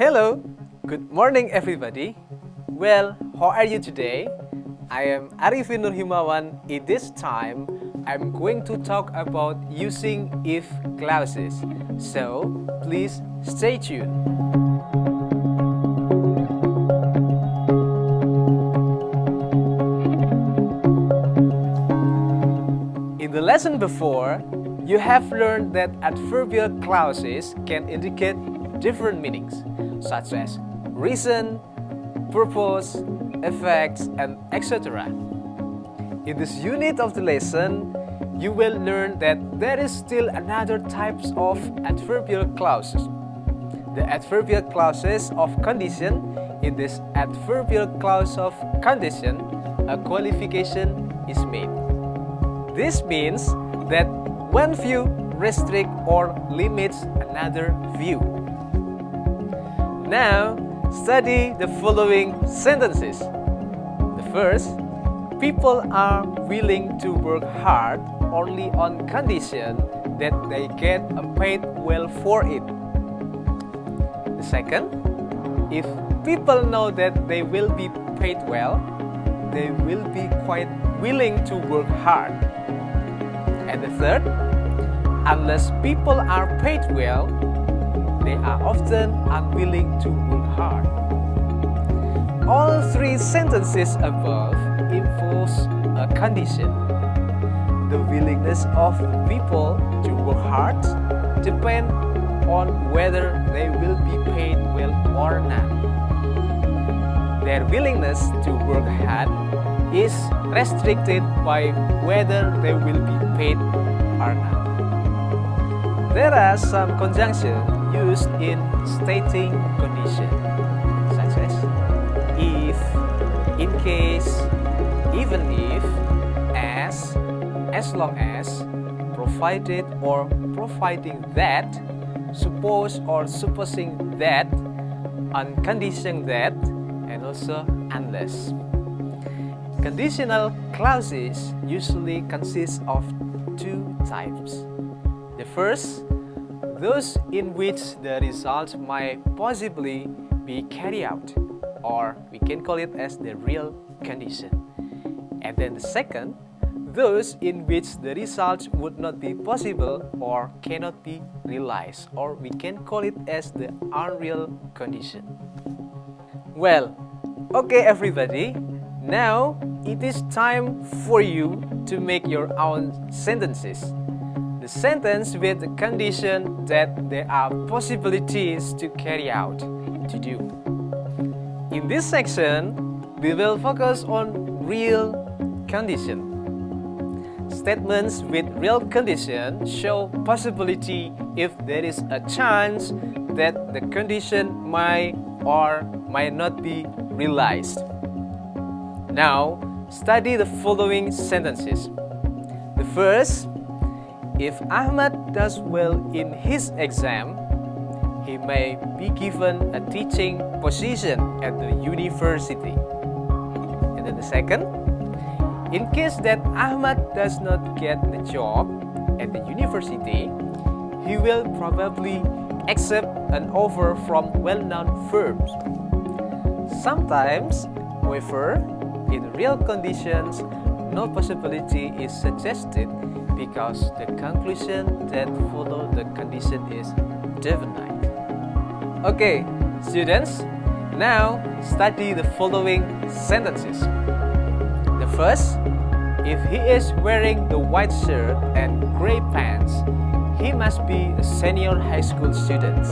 Hello, good morning everybody. Well, how are you today? I am Arifin Nur Himawan. In this time, I'm going to talk about using if clauses. So, please stay tuned. In the lesson before, you have learned that adverbial clauses can indicate different meanings, such as reason, purpose, effects, and etc. In this unit of the lesson, you will learn that there is still another types of adverbial clauses. The adverbial clauses of condition. In this adverbial clause of condition, a qualification is made. This means that one view restricts or limits another view. Now, study the following sentences. The first, people are willing to work hard only on condition that they get paid well for it. The second, if people know that they will be paid well, they will be quite willing to work hard. And the third, unless people are paid well, they are often unwilling to work hard. All three sentences above impose a condition. The willingness of the people to work hard depends on whether they will be paid well or not. Their willingness to work hard is restricted by whether they will be paid or not. There are some conjunctions used in stating condition, such as if, in case, even if, as long as, provided or providing that, suppose or supposing that, on condition that, and also unless. Conditional clauses usually consist of two types. The first, those in which the result might possibly be carried out, or we can call it as the real condition. And then the second, those in which the result would not be possible or cannot be realized, or we can call it as the unreal condition. Well, okay everybody, now it is time for you to make your own sentences. The sentence with the condition that there are possibilities to carry out, to do. In this section, we will focus on real condition. Statements with real condition show possibility if there is a chance that the condition might or might not be realized. Now, study the following sentences. The first, if Ahmad does well in his exam, he may be given a teaching position at the university. And then the second, in case that Ahmad does not get the job at the university, he will probably accept an offer from well-known firms. Sometimes, however, in real conditions, no possibility is suggested because the conclusion that follows the condition is definite. Okay, students, now study the following sentences. The first, if he is wearing the white shirt and gray pants, he must be a senior high school student.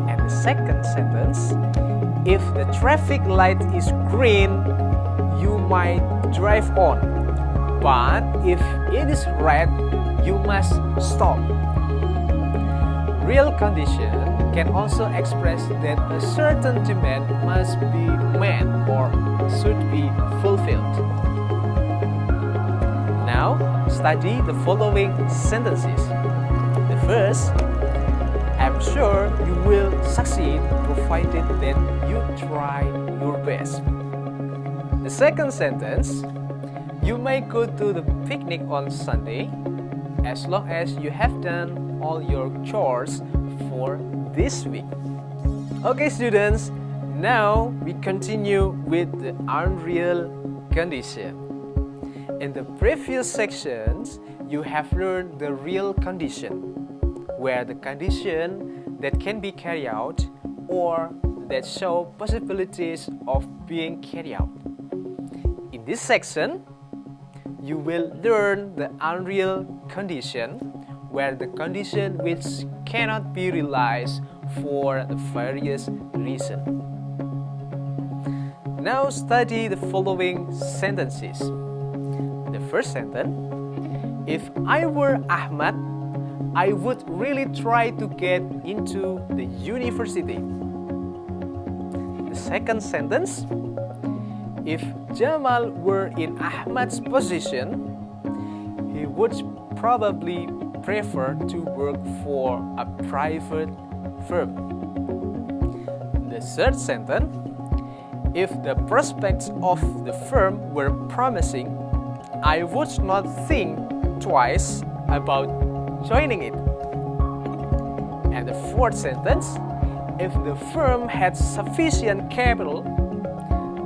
And the second sentence, if the traffic light is green, you might drive on. But if it is red, you must stop. Real condition can also express that a certain demand must be met or should be fulfilled. Now, study the following sentences. The first, I'm sure you will succeed provided that you try your best. The second sentence, you may go to the picnic on Sunday as long as you have done all your chores for this week. Okay students, now we continue with the unreal condition. In the previous sections, you have learned the real condition, where the condition that can be carried out or that show possibilities of being carried out. In this section, you will learn the unreal condition, where the condition which cannot be realized for the various reasons. Now study the following sentences. The first sentence: if I were Ahmad, I would really try to get into the university. The second sentence: if Jamal were in Ahmad's position, he would probably prefer to work for a private firm. The third sentence: if the prospects of the firm were promising, I would not think twice about joining it. And the fourth sentence: if the firm had sufficient capital,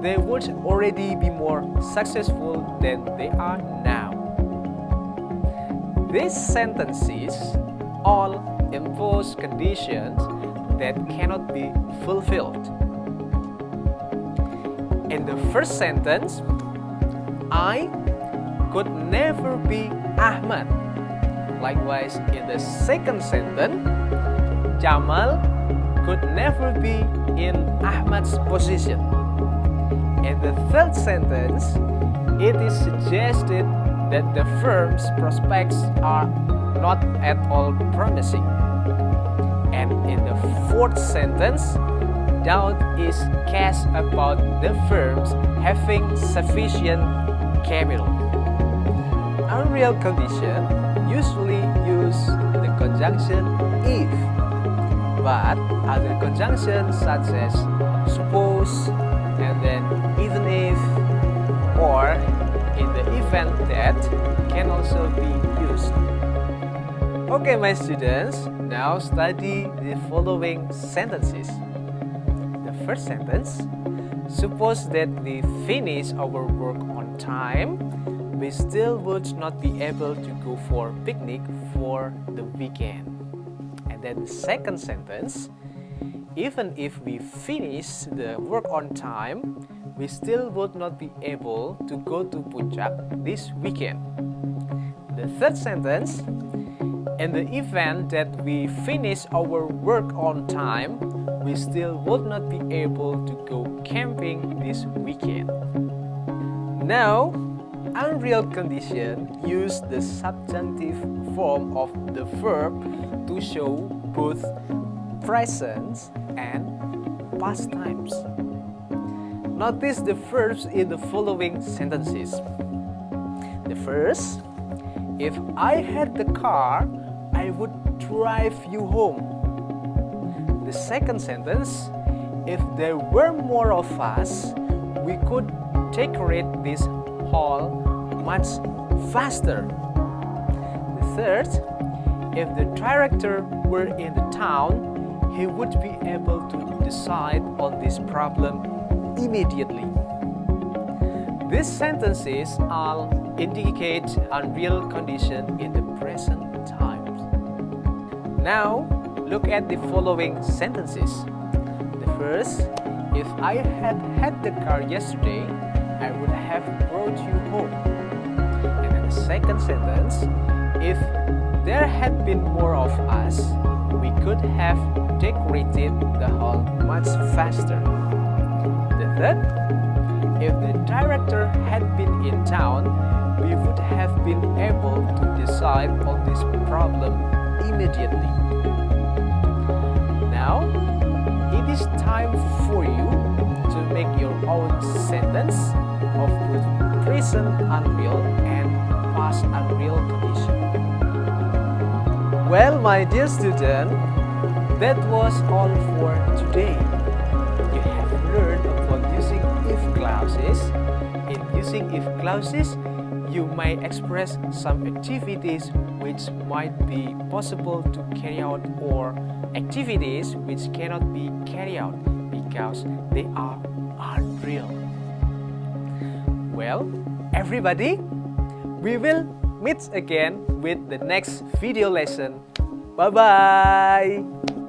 they would already be more successful than they are now. These sentences all impose conditions that cannot be fulfilled. In the first sentence, I could never be Ahmad. Likewise, in the second sentence, Jamal could never be in Ahmad's position. In the third sentence, it is suggested that the firm's prospects are not at all promising. And in the fourth sentence, doubt is cast about the firms having sufficient capital. Unreal condition usually use the conjunction if, but other conjunctions such as suppose and then even if or in the event that can also be used. Okay, my students, now study the following sentences. The first sentence: suppose that we finish our work on time, we still would not be able to go for picnic for the weekend. And then the second sentence: even if we finish the work on time, we still would not be able to go to Puncak this weekend. The third sentence: in the event that we finish our work on time, we still would not be able to go camping this weekend. Now, unreal condition use the subjunctive form of the verb to show both present and past times. Notice the verbs in the following sentences. The first: if I had the car, I would drive you home. The second sentence: if there were more of us, we could decorate this hall much faster. The third: if the director were in the town, he would be able to decide on this problem immediately. These sentences all indicate unreal condition in the present times. Now, look at the following sentences. The first: if I had had the car yesterday, I would have brought you home. And then the second sentence: if there had been more of us, we could have decorated the hall much faster. The third: if the director had been in town, we would have been able to decide on this problem immediately. Now, it is time for you to make your own sentence of both present unreal and past unreal condition. Well, my dear student, that was all for today. You have learned about using if clauses. In using if clauses, you may express some activities which might be possible to carry out or activities which cannot be carried out because they are unreal. Well, everybody, we will meet again with the next video lesson. Bye bye.